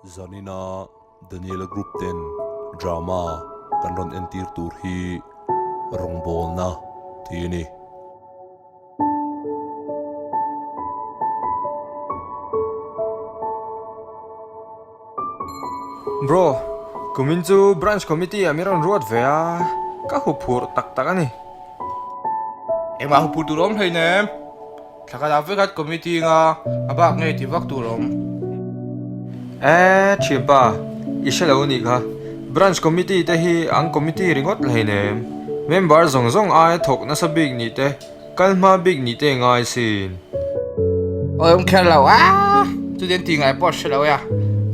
Zanina Daniela Group ten drama kan ron entir tur hi rongbol na tini. Bro, kumin chu branch committee amiron ruat vea ka hupur tak tak ani. Em à hụt tụi thầy nè em. Thằng nào với các committee nga, bác nghe thì vác tụi róm. Chimpa, iselo ni ka. Branch committee te hi ang committee ringot lai ne. Member zong zong ai thok na sa big ni te. Kalma big ni te ngai sin. Ôi ông khen lâu á, tôi đến thì ngày bỏ lâu ya.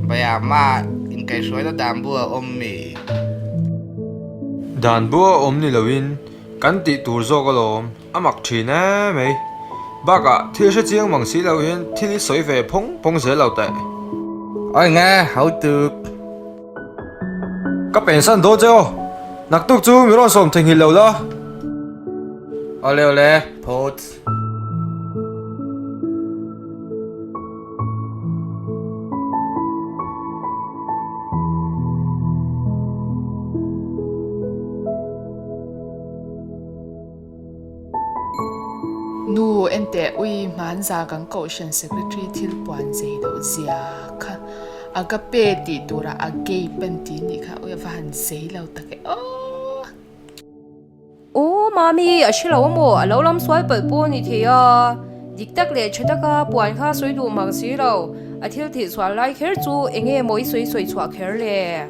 Bây giờ mà in cái suối nó đàm bùa ôm mì. Dan bua om ni lawin kan ti tur zo ka lom amak thina mei. Baka thil sha chiang mang si lo hian thil soi ve phong phong ze lo te. Ôi nghe, hậu tược. Ka pension do jo. Nak tuk chu mi ron som thing hi lo la. Ole, pot. Nu ente ui man za gang caution secretary thil puan zei do zia kha aga pe ti tura age pen ti ni kha ui van zei lo ta ke Ô mami ở trên lầu mồ ở lâu lắm xoay bởi buồn thì thế à dịch tắc lệ chơi tắc à buồn khá xoay đủ mặc xí đâu ở thiếu thì xoay lại khéo chú anh em mỗi xoay xoay xoay khéo lệ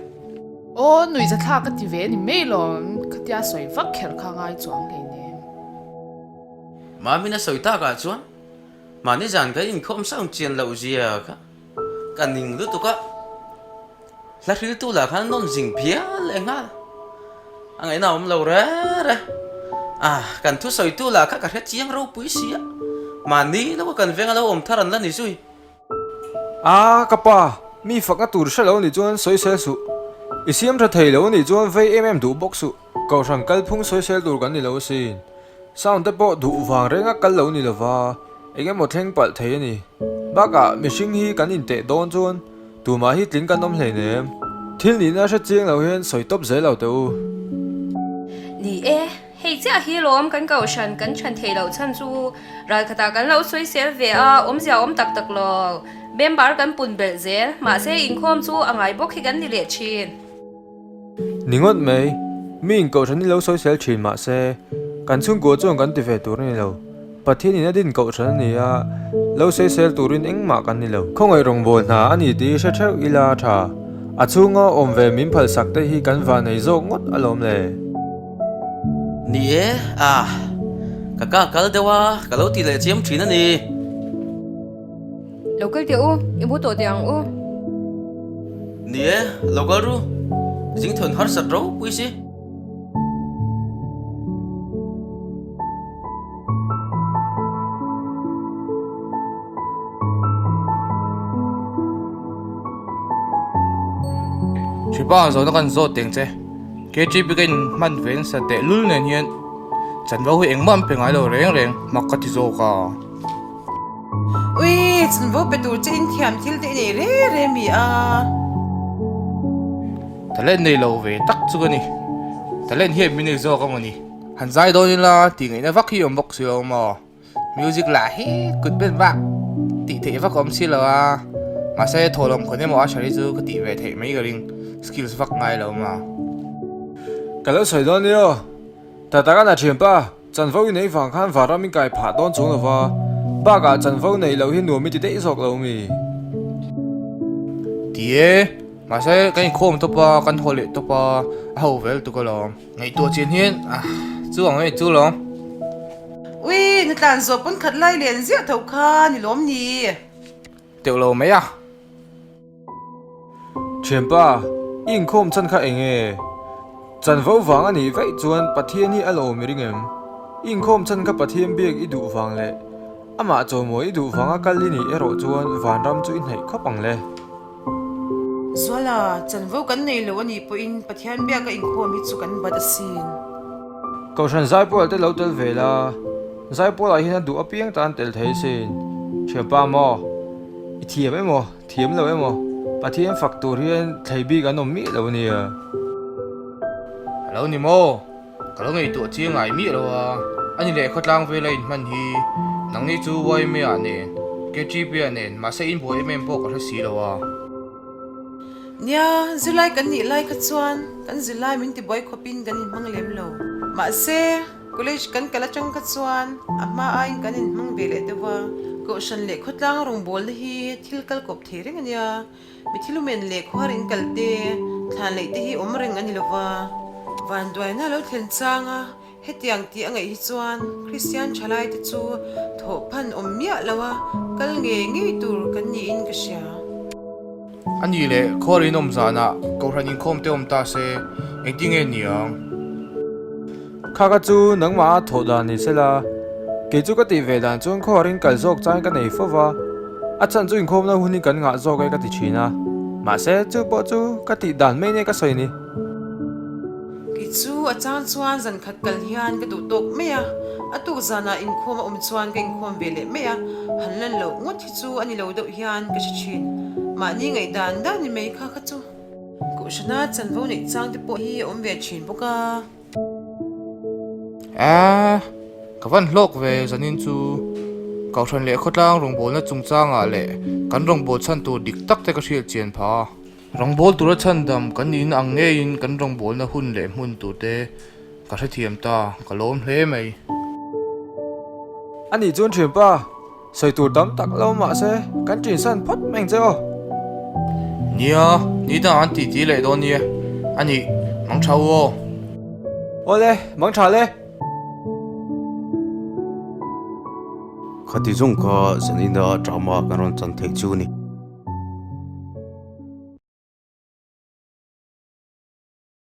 o nui za tha ka ti ve ni me lo ka tia soi vak khel kha ngai chuang le ne mà mình đã soi ta cả chuan mà nếu dàn cái in không sao chuyện lâu gì à cả nín lúc tụi cả là khi tụi là khán non dình phía lên ha anh ấy nào ông lâu ra cần thu soi tụi là các cái chiang rau bưởi xía mà ní nó có cần về đâu ông thằng là ní rồi Kapa, mi phak na tur sha lo ni chuan soi sel su. Isiam tha thei lo ni chuan VMM du box su. Kau rang kal phung soi sel tur kan ni lo sin. Sound te po du wang renga kal lo ni lova. Engem mo theng pal thei ni. Baka mishing hi kan in te don chuan tu ma hi tling kan nom hlei ne. Thil ni na sha chiang lo hian soi top ze lo teu. đi e hay chứ hi lom căn cầu sân căn chân thầy đầu chân chú rồi cả ta căn lâu xoay xéo về à giàu tắc tắc lo bên bar căn bún bể dễ mà sẽ in khom chú anh ấy bốc khi căn đi lệ chín Ningot mei, mi in kau chan ni lo soi sel chin ma se. Kan chung go chuan kan ti ve tur ni lo. Pathian in adin kau chan ni a lo soi sel turin eng ma kan ni lo. Khong ai rong bol na ani ti sha theu ila tha. A chunga om ve min phal sak te hi kan va nei zo ngot alom le. ní cả cái đâu cái lâu thì lại chiếm chuyện nữa nè lâu cái điều em muốn tổ tiếng u ní lâu cái ru dính thuần hết sạch rau quý gì Chỉ bao giờ nó còn rốt tiếng chứ. Cái chỉ bị cái man ven sa tệ lul này hiền. Chẳng vào huy anh man phải ngay đầu rèn mặc cái gì rồi cả. Ui, chân vô bê tù trên thiam thil tệ này rê mi à. Thế lên này lâu về tắc chú cái này. Thế lên hiền mình này rồi cái mà này. Hắn giải đó nên là thì người ta vác hi ở bọc xíu mà. Music là hết cất bên vác. Tỷ thể vác om xí là mà sẽ thổi lòng cái này mà xử lý chú cái tỷ về thể mấy cái linh skills vác ngay lâu mà. Ka lo soi don ni o. Ta ta na chin pa, chan vo nei wang khan va ra min kai pha don chung lo wa. Ba ka chan vo nei lo hi nu mi ti te sok lo mi. Tía mà sẽ cái khom to pa kan hole to pa hậu vel to cái lo ngày tua chiến hiên chú ông ấy chú lo Ui, người ta rồi vẫn khát lại liền giết thầu kha ni lom ni. tiểu lo mấy à Chin pa, in khom chan kha eng e. Chan vo wang ani vai chuan pathian hi alo mi ringem. In khom chan kha pathian biak i du wang le. Ama chaw mo i du wanga kal ni ero chuan van ram chu in hei khopang le. Zola, chân vô kan nei lo ani po in pathian bia ka in kho mi chu kan bad sin. Kau shan zai pol te lo tel vela. Zai pol a hin du apiang tan tel thei sin. Chin pa mo. I thiam emo, thiam lo emo. pathian faktur hian thleibi kan om mi lo nia lo ni mo kalau ngei tu chi ngai mi lo wa ani le khotlang ve lein man hi nang ni chu wai me ane ke chi pe ane ma se in boi mem po ka si lo wa nia zulai kan ni lai ka chuan kan zulai min ti boy khopin kan in mang lem lo ma se college kan kala chang ka chuan amma ain kan in mang bele dewa ko shan le khotlang rong bol hi thil kal kop thereng ania mi thilu men le khwarin kalte thlan le te hi omreng ani lova van doi na lo thlen changa hetiang ti angai hi chuan christian chalai te chu tho phan ommia lawa kal nge tur kan ni in ka sia ani le khorin om zana ko ranin khom te om ta se engting e niang khaka chu nangma thoda ni sela ke chu ka ti ve dan chuan khorin kal zok chang ka nei fowa a chan chu in khom na huni kan nga zok ka ti china ma se chu po chu ka ti dan mai ne ka soi ni ki chu achang chuan zan khat kal hian ka du tok meya atu zana in khom chuan ka in khom vele meya hanlan lo ngot hi chu ani lo do hian ka chi chin ma ni ngai dan ni mei kha kha chu ku shana chan vo nei chang te po hi om ve chin boka kawan hlok ve zanin chu kau than le khotlang rong bol na chung changa le kan rong bol chan tu dik tak te ka hrial chian pha rong bol tur chan dam kan in ang nge in kan rong bol na hun le mun tu te ka hre thiam ta ka lom hle mai ani chuan thim pa soi tur tam tak lo ma se kan chin san phat meng che o nia ni da an ti ti le do ni ani mang chau o ole mang tha le khati zung kha zanina drama kan ron chan thei chu ni